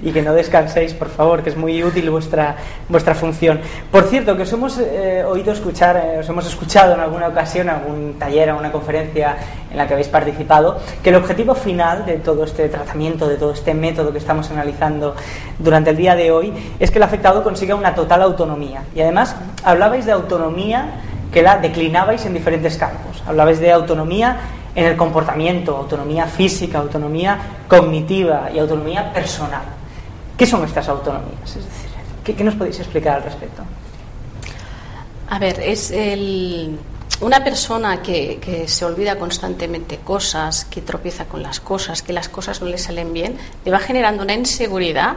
Y que no descanséis, por favor, que es muy útil vuestra función. Por cierto, que os hemos os hemos escuchado en alguna ocasión, en algún taller, en una conferencia en la que habéis participado, que el objetivo final de todo este tratamiento, de todo este método que estamos analizando durante el día de hoy, es que el afectado consiga una total autonomía. Y además, hablabais de autonomía que la declinabais en diferentes campos. Hablabais de autonomía en el comportamiento, autonomía física, autonomía cognitiva y autonomía personal. ¿Qué son estas autonomías? Es decir, ¿qué nos podéis explicar al respecto? A ver, una persona que se olvida constantemente cosas, que tropieza con las cosas, que las cosas no le salen bien, le va generando una inseguridad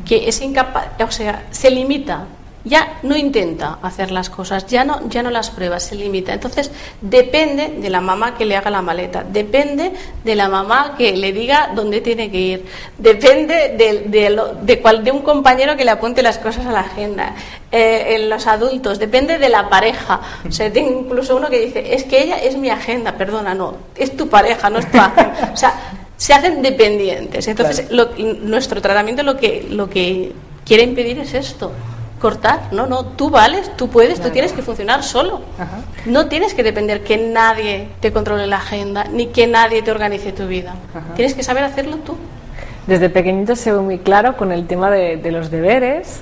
que es incapaz, o sea, se limita. Ya no intenta hacer las cosas, ya no las prueba, se limita. Entonces depende de la mamá que le haga la maleta, depende de la mamá que le diga dónde tiene que ir, depende de un compañero que le apunte las cosas a la agenda. En los adultos depende de la pareja. O sea, tengo incluso uno que dice, es que ella es mi agenda, perdona, no, es tu pareja, no es tu agenda. O sea, se hacen dependientes. Entonces nuestro tratamiento lo que quiere impedir es esto. Cortar, no, tú vales, tú puedes, tú tienes que funcionar solo. No tienes que depender que nadie te controle la agenda ni que nadie te organice tu vida. Tienes que saber hacerlo tú. Desde pequeñito se ve muy claro con el tema de los deberes,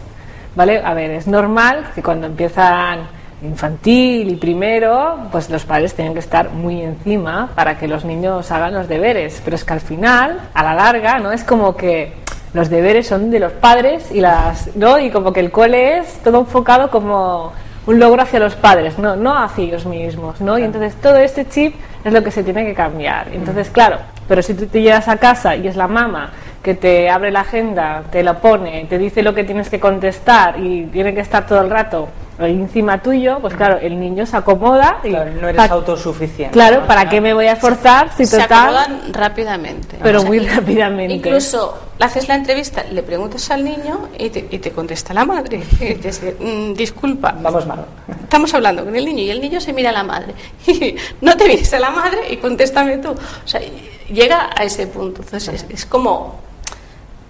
¿vale? A ver, es normal que cuando empiezan infantil y primero, pues los padres tienen que estar muy encima para que los niños hagan los deberes, pero es que al final, a la larga, no es como que los deberes son de los padres y como que el cole es todo enfocado como un logro hacia los padres, no hacia ellos mismos, ¿no? Y entonces todo este chip es lo que se tiene que cambiar. Entonces, claro, pero si tú te llegas a casa y es la mamá que te abre la agenda, te la pone, te dice lo que tienes que contestar y tiene que estar todo el rato encima tuyo, pues claro, el niño se acomoda y no eres autosuficiente. Claro, ¿no? ¿Para qué me voy a esforzar si se total? acomodan rápidamente. Pero muy rápidamente. Incluso le haces la entrevista, le preguntas al niño y te contesta la madre. Y te dice, disculpa. Vamos mal. Estamos hablando con el niño y el niño se mira a la madre. Y no te mires a la madre y contéstame tú. O sea, llega a ese punto. Entonces es como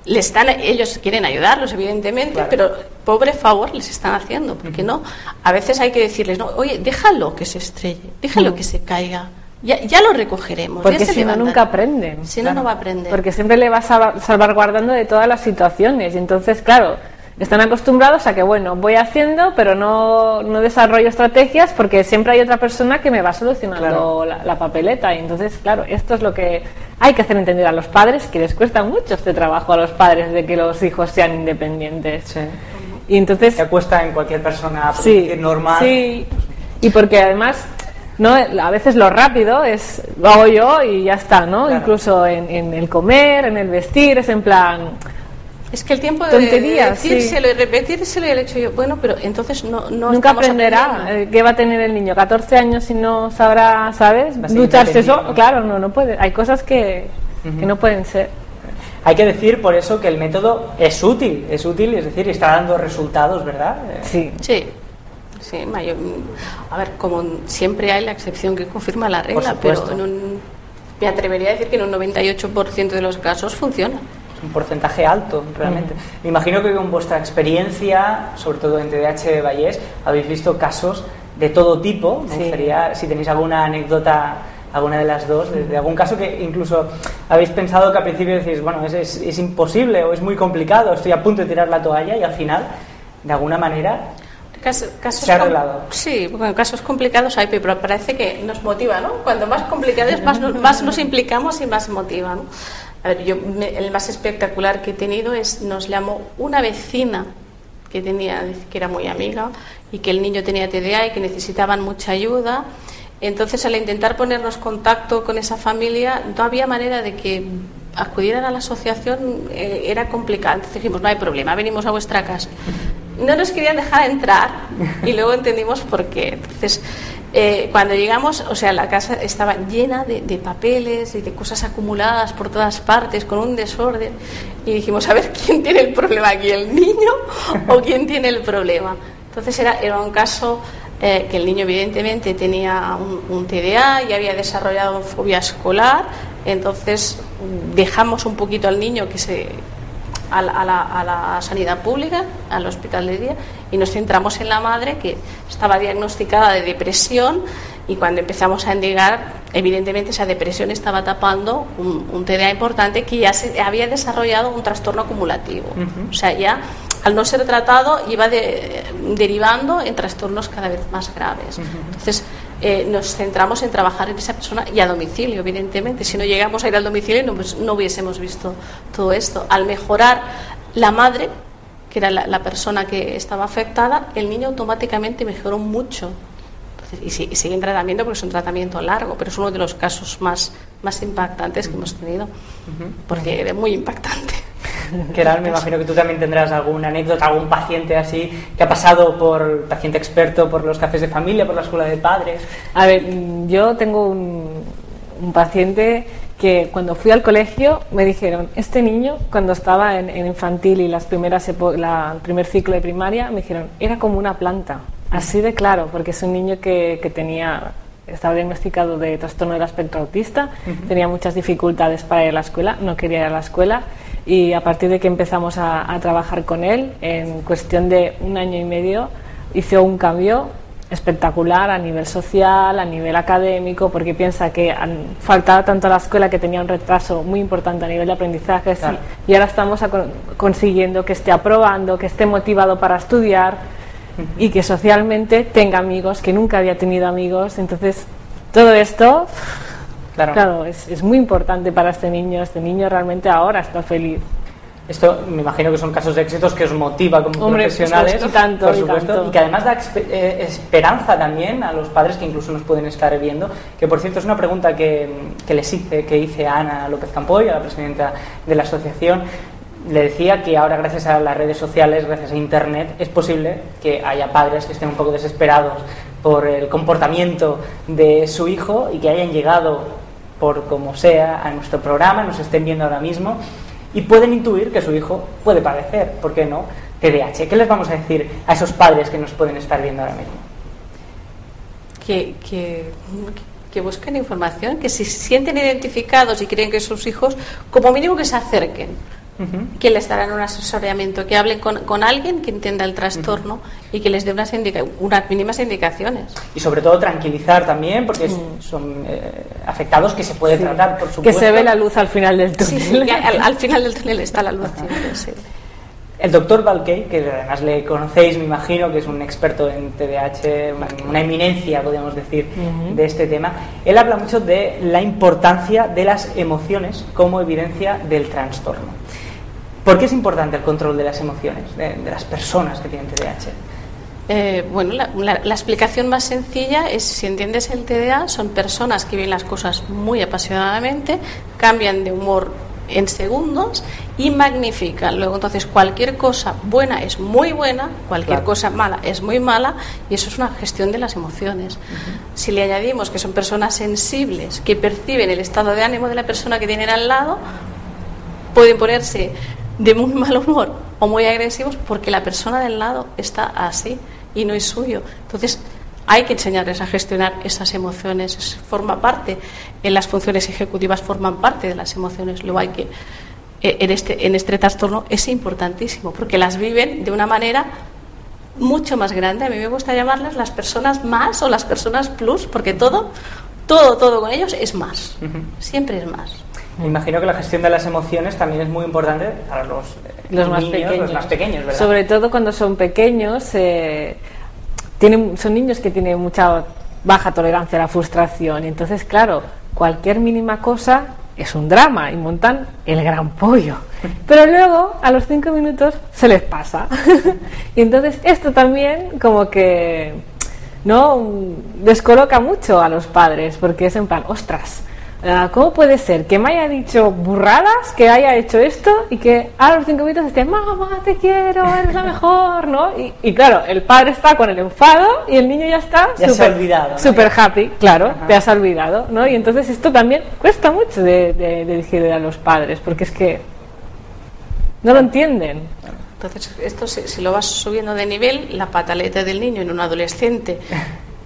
ellos quieren ayudarlos, evidentemente, claro, pero pobre favor les están haciendo, porque no, a veces hay que decirles, no, oye, déjalo que se estrelle, déjalo que se caiga, ya lo recogeremos. Porque si no, nunca aprenden. Si no, no va a aprender. Porque siempre le vas salvaguardando de todas las situaciones, y entonces, claro, están acostumbrados a que, bueno, voy haciendo, pero no desarrollo estrategias porque siempre hay otra persona que me va solucionando, claro, la papeleta. Y entonces, claro, esto es lo que hay que hacer entender a los padres, que les cuesta mucho este trabajo a los padres de que los hijos sean independientes. Sí. Y entonces te cuesta en cualquier persona normal. Sí, y porque además, ¿no? A veces lo rápido lo hago yo y ya está, ¿no? Claro. Incluso en el comer, en el vestir, es en plan... Es que el tiempo de decírselo y repetírselo, y el hecho yo, bueno, pero entonces nunca aprenderá. ¿Qué va a tener el niño? 14 años y no sabrá, ¿sabes? Ducharse solo. Claro, no puede. Hay cosas que no pueden ser. Hay que decir por eso que el método es útil, es decir, está dando resultados, ¿verdad? Sí. A ver, como siempre hay la excepción que confirma la regla, pero me atrevería a decir que en un 98% de los casos funciona. Un porcentaje alto, realmente. Me imagino que con vuestra experiencia, sobre todo en TDAH Vallés, habéis visto casos de todo tipo. Me gustaría, si tenéis alguna anécdota, alguna de las dos, de algún caso que incluso habéis pensado que al principio decís, bueno, es imposible o es muy complicado, estoy a punto de tirar la toalla, y al final, de alguna manera, se ha arreglado. Sí, porque en casos complicados hay, pero parece que nos motiva, ¿no? Cuanto más complicado es, más nos implicamos y más motiva, ¿no? A ver, el más espectacular que he tenido nos llamó una vecina que era muy amiga y que el niño tenía TDA y que necesitaban mucha ayuda. Entonces, al intentar ponernos contacto con esa familia, no había manera de que acudieran a la asociación, era complicado. Entonces dijimos, no hay problema, venimos a vuestra casa. No nos querían dejar entrar y luego entendimos por qué. Entonces, cuando llegamos, o sea, la casa estaba llena de papeles y de cosas acumuladas por todas partes, con un desorden, y dijimos, a ver, ¿quién tiene el problema aquí, el niño o quién tiene el problema? Entonces era un caso que el niño evidentemente tenía un TDA y había desarrollado fobia escolar, entonces dejamos un poquito al niño a la sanidad pública, al hospital de día, y nos centramos en la madre, que estaba diagnosticada de depresión, y cuando empezamos a indagar, evidentemente esa depresión estaba tapando un TDA importante que ya se había desarrollado un trastorno acumulativo. O sea, ya al no ser tratado iba derivando en trastornos cada vez más graves. Entonces nos centramos en trabajar en esa persona y a domicilio, evidentemente. Si no llegamos a ir al domicilio no hubiésemos visto todo esto. Al mejorar la madre, que era la persona que estaba afectada, el niño automáticamente mejoró mucho. Entonces, y sigue en tratamiento porque es un tratamiento largo, pero es uno de los casos más impactantes que hemos tenido, porque era muy impactante. Keral, me imagino que tú también tendrás alguna anécdota, algún paciente así que ha pasado por paciente experto, por los cafés de familia, por la escuela de padres. A ver, yo tengo un paciente que cuando fui al colegio me dijeron, este niño cuando estaba en infantil y el primer ciclo de primaria, me dijeron, era como una planta, así de claro, porque es un niño que estaba diagnosticado de trastorno del espectro autista, tenía muchas dificultades para ir a la escuela, no quería ir a la escuela, y a partir de que empezamos a trabajar con él, en cuestión de 1 año y medio, hizo un cambio espectacular a nivel social, a nivel académico, porque piensa que faltaba tanto a la escuela que tenía un retraso muy importante a nivel de aprendizaje, claro. Y ahora estamos consiguiendo que esté aprobando, que esté motivado para estudiar y que socialmente tenga amigos, que nunca había tenido amigos. Entonces todo esto, claro, es muy importante para este niño realmente ahora está feliz. Esto me imagino que son casos de éxitos que os motiva como profesionales, por supuesto. Y que además da esperanza también a los padres que incluso nos pueden estar viendo, que por cierto es una pregunta que hice a Ana López Campoy, a la presidenta de la asociación. Le decía que ahora, gracias a las redes sociales, gracias a internet, es posible que haya padres que estén un poco desesperados por el comportamiento de su hijo y que hayan llegado por como sea a nuestro programa, nos estén viendo ahora mismo y pueden intuir que su hijo puede padecer, ¿por qué no?, TDAH. ¿Qué les vamos a decir a esos padres que nos pueden estar viendo ahora mismo? Que busquen información, que si se sienten identificados y creen que sus hijos, como mínimo que se acerquen, que les darán un asesoramiento, que hablen con alguien que entienda el trastorno y que les dé unas mínimas indicaciones. Y sobre todo tranquilizar también, porque son afectados que se puede tratar, por supuesto. Que se ve la luz al final del túnel. Sí, que al final del túnel está la luz. Sí. El doctor Balkey, que además le conocéis, me imagino, que es un experto en TDAH, una eminencia, podríamos decir, de este tema, él habla mucho de la importancia de las emociones como evidencia del trastorno. ¿Por qué es importante el control de las emociones de las personas que tienen TDAH? Bueno, la explicación más sencilla es, si entiendes el TDA, son personas que ven las cosas muy apasionadamente, cambian de humor en segundos y magnifican. Luego, entonces, cualquier cosa buena es muy buena, cualquier cosa mala es muy mala, y eso es una gestión de las emociones. Si le añadimos que son personas sensibles, que perciben el estado de ánimo de la persona que tienen al lado, pueden ponerse de muy mal humor o muy agresivos porque la persona del lado está así y no es suyo. Entonces hay que enseñarles a gestionar esas emociones. Forma parte, en las funciones ejecutivas forman parte de las emociones. Luego hay que, en este trastorno es importantísimo porque las viven de una manera mucho más grande. A mí me gusta llamarlas las personas más o las personas plus, porque todo con ellos es más, siempre es más. Me imagino que la gestión de las emociones también es muy importante para los más pequeños, ¿verdad? Sobre todo cuando son pequeños, son niños que tienen mucha baja tolerancia a la frustración, y entonces, claro, cualquier mínima cosa es un drama y montan el gran pollo. Pero luego, a los 5 minutos, se les pasa. Y entonces esto también como que no descoloca mucho a los padres, porque es en plan, ostras, ¿cómo puede ser que me haya dicho burradas, que haya hecho esto y que a los 5 minutos esté, mamá, te quiero, eres la mejor, ¿no? Y claro, el padre está con el enfado y el niño ya está súper happy, claro, ajá, te has olvidado, ¿no? Y entonces esto también cuesta mucho de dirigir a los padres, porque es que no lo entienden. Entonces, esto si lo vas subiendo de nivel, la pataleta del niño en un adolescente,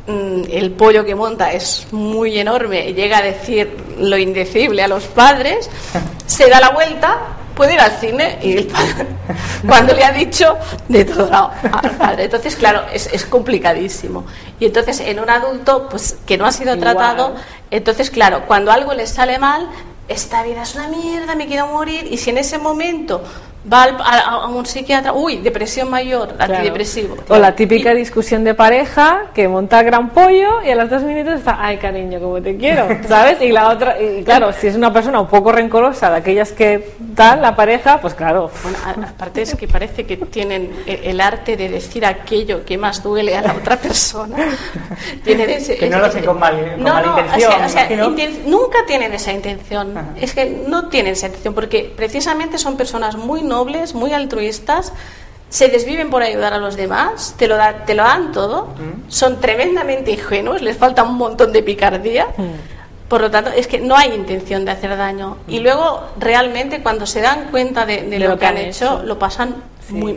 el pollo que monta es muy enorme y llega a decir lo indecible a los padres, se da la vuelta, puede ir al cine y el padre, cuando le ha dicho de todo lado al padre. Entonces, claro, es complicadísimo. Y entonces, en un adulto pues que no ha sido tratado, entonces, claro, cuando algo le sale mal, esta vida es una mierda, me quiero morir, y si en ese momento va a un psiquiatra, depresión mayor, antidepresivo. Claro. O la típica discusión de pareja que monta gran pollo y a los 2 minutos está, ay cariño, como te quiero, ¿sabes? Y la otra, y claro, si es una persona un poco rencorosa, de aquellas que tal, la pareja, pues claro. Bueno, aparte es que parece que tienen el arte de decir aquello que más duele a la otra persona. Tienen que no lo hacen con mala intención. Nunca tienen esa intención. Ajá. Es que no tienen esa intención, porque precisamente son personas muy nobles, muy altruistas, se desviven por ayudar a los demás, te lo dan todo, son tremendamente ingenuos, les falta un montón de picardía, por lo tanto es que no hay intención de hacer daño, y luego realmente cuando se dan cuenta de lo que han hecho, lo pasan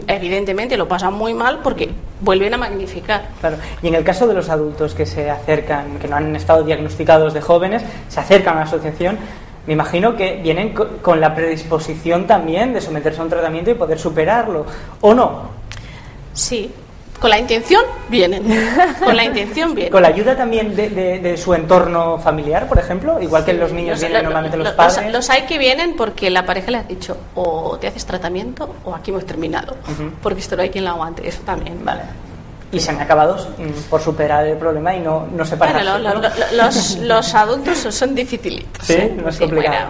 evidentemente lo pasan muy mal, porque vuelven a magnificar. Claro. Y en el caso de los adultos que se acercan, que no han estado diagnosticados de jóvenes, se acercan a la asociación, me imagino que vienen con la predisposición también de someterse a un tratamiento y poder superarlo, ¿o no? Sí, con la intención vienen. Con la intención vienen. ¿Con la ayuda también de su entorno familiar, por ejemplo? Igual que los niños vienen normalmente los padres. Los hay que vienen porque la pareja le ha dicho, o te haces tratamiento o aquí hemos terminado. Porque esto no hay quien lo aguante, eso también. Vale. Y se han acabado por superar el problema y no separarse. Bueno, los adultos son dificilitos. Sí, no es complicado.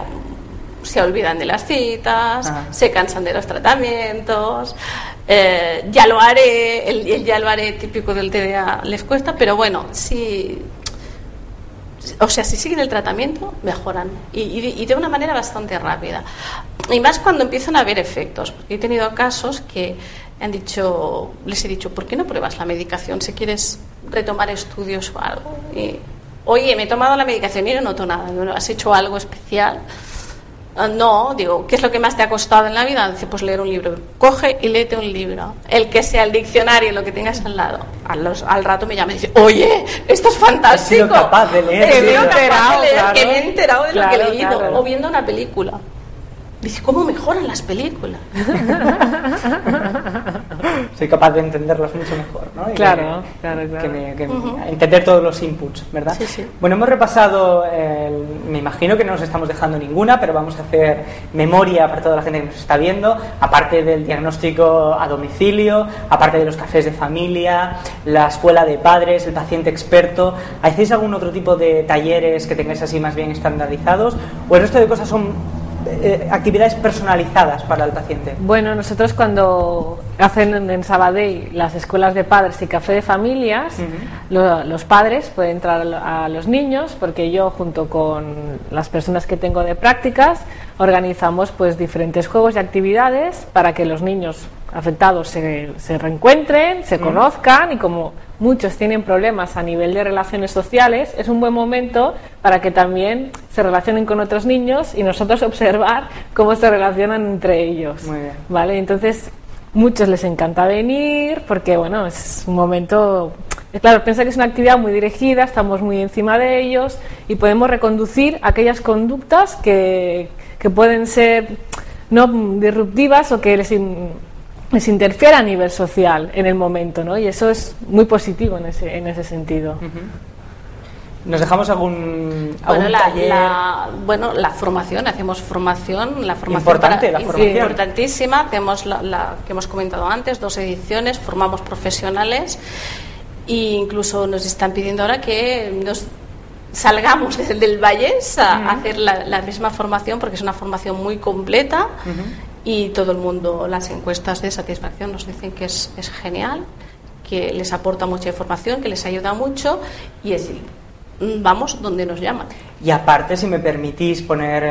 Se olvidan de las citas, se cansan de los tratamientos, ya lo haré, el ya lo haré típico del TDA les cuesta, pero bueno, si siguen el tratamiento, mejoran y de una manera bastante rápida. Y más cuando empiezan a haber efectos, porque he tenido casos que les he dicho, ¿por qué no pruebas la medicación si quieres retomar estudios o algo? Y, oye, me he tomado la medicación y no noto nada. ¿Has hecho algo especial? No, digo, ¿qué es lo que más te ha costado en la vida? Dice, pues leer un libro. Coge y léete un libro, el que sea el diccionario, lo que tengas al lado. Al rato me llama y dice, oye, esto es fantástico. He sido capaz de leer. Que me he enterado de lo que he leído. O viendo una película. Dice, ¿cómo mejoran las películas? Soy capaz de entenderlas mucho mejor, ¿no? Y claro. Entender todos los inputs, ¿verdad? Sí. Bueno, hemos repasado, me imagino que no nos estamos dejando ninguna, pero vamos a hacer memoria para toda la gente que nos está viendo, aparte del diagnóstico a domicilio, aparte de los cafés de familia, la escuela de padres, el paciente experto. ¿Hacéis algún otro tipo de talleres que tengáis así más bien estandarizados? ¿O el resto de cosas son actividades personalizadas para el paciente? Bueno, nosotros cuando hacen en Sabadell las escuelas de padres y café de familias, los padres pueden entrar a los niños, porque yo junto con las personas que tengo de prácticas organizamos pues diferentes juegos y actividades para que los niños afectados se reencuentren, se conozcan, y como muchos tienen problemas a nivel de relaciones sociales, es un buen momento para que también se relacionen con otros niños y nosotros observar cómo se relacionan entre ellos. Muy bien. ¿Vale? Entonces, muchos les encanta venir porque, bueno, es un momento... Claro, piensa que es una actividad muy dirigida, estamos muy encima de ellos y podemos reconducir aquellas conductas que pueden ser no disruptivas o que les interfiere a nivel social en el momento, ¿no? Y eso es muy positivo en ese sentido. ¿Nos dejamos algún taller? La formación, hacemos formación, la formación importantísima, hacemos la que hemos comentado antes, 2 ediciones, formamos profesionales, e incluso nos están pidiendo ahora que nos salgamos del Vallés a hacer la misma formación, porque es una formación muy completa. Y todo el mundo, las encuestas de satisfacción nos dicen que es genial, que les aporta mucha información, que les ayuda mucho, y vamos donde nos llaman. Y aparte, si me permitís poner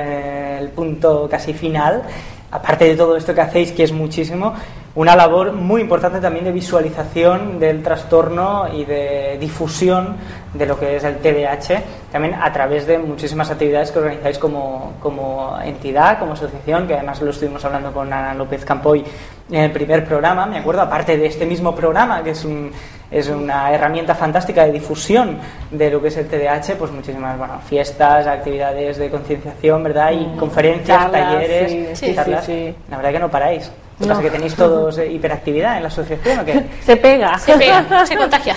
el punto casi final, aparte de todo esto que hacéis, que es muchísimo, una labor muy importante también de visualización del trastorno y de difusión de lo que es el TDAH, también a través de muchísimas actividades que organizáis como entidad, como asociación, que además lo estuvimos hablando con Ana López Campoy en el primer programa, me acuerdo, aparte de este mismo programa, que es una herramienta fantástica de difusión de lo que es el TDAH, pues muchísimas fiestas, actividades de concienciación, ¿verdad? Y conferencias, charlas, talleres, charlas. Sí. La verdad que no paráis. ¿Qué pasa, que tenéis todos hiperactividad en la asociación o qué? Se pega. Se contagia.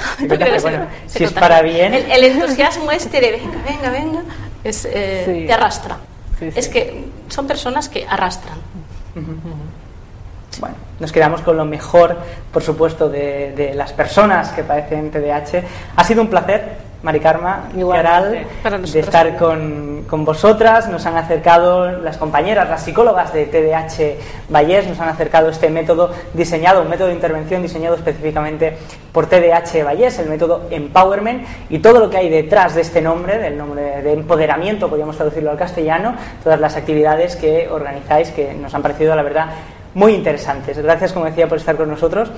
Bueno, si es para bien. El entusiasmo este de venga, te arrastra. Sí. Es que son personas que arrastran. Bueno, nos quedamos con lo mejor, por supuesto, de las personas que padecen TDAH. Ha sido un placer, Mari Carme, Queralt, de estar con vosotras. Nos han acercado las compañeras, las psicólogas de TDAH Vallés, nos han acercado este método diseñado, un método de intervención diseñado específicamente por TDAH Vallés, el método Empowerment, y todo lo que hay detrás de este nombre, del nombre de empoderamiento, podríamos traducirlo al castellano, todas las actividades que organizáis, que nos han parecido, la verdad, muy interesantes. Gracias, como decía, por estar con nosotros.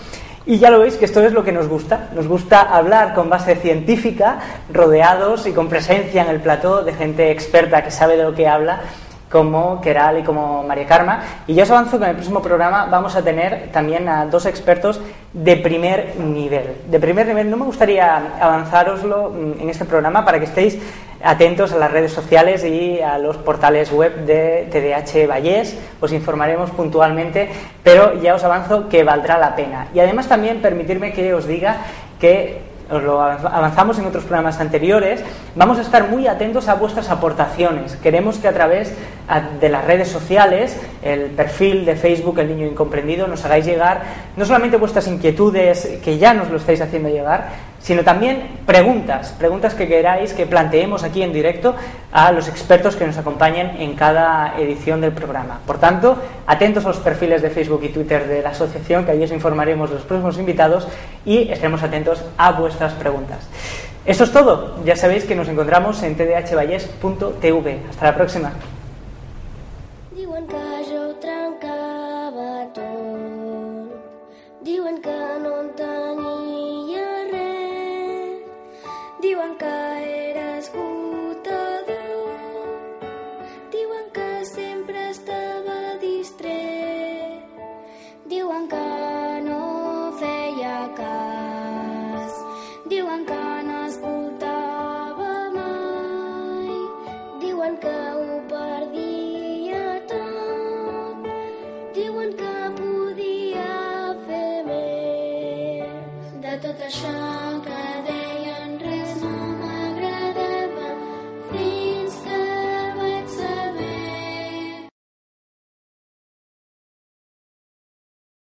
Y ya lo veis que esto es lo que nos gusta. Nos gusta hablar con base científica, rodeados y con presencia en el plató de gente experta que sabe de lo que habla, como Queralt y como María Carme. Y ya os avanzo que en el próximo programa vamos a tener también a dos expertos de primer nivel. De primer nivel, no me gustaría avanzároslo en este programa para que estéis atentos a las redes sociales y a los portales web de TDAH Vallés. Os informaremos puntualmente, pero ya os avanzo que valdrá la pena. Y además también permitirme que os diga que os lo avanzamos en otros programas anteriores, vamos a estar muy atentos a vuestras aportaciones. Queremos que a través de las redes sociales, el perfil de Facebook El Niño Incomprendido, nos hagáis llegar no solamente vuestras inquietudes, que ya nos lo estáis haciendo llegar, sino también preguntas que queráis que planteemos aquí en directo a los expertos que nos acompañan en cada edición del programa. Por tanto, atentos a los perfiles de Facebook y Twitter de la asociación, que ahí os informaremos de los próximos invitados y estaremos atentos a vuestras preguntas. Esto es todo. Ya sabéis que nos encontramos en tdhvalles.tv. Hasta la próxima. Diuen que jo ho trencava tot, diuen que no en tenia res, diuen que era esgotador, diuen que sempre estava distret, diuen que no feia cas, diuen que no escoltava mai, diuen que ho perdia tot, diuen que podia fer més. De tot això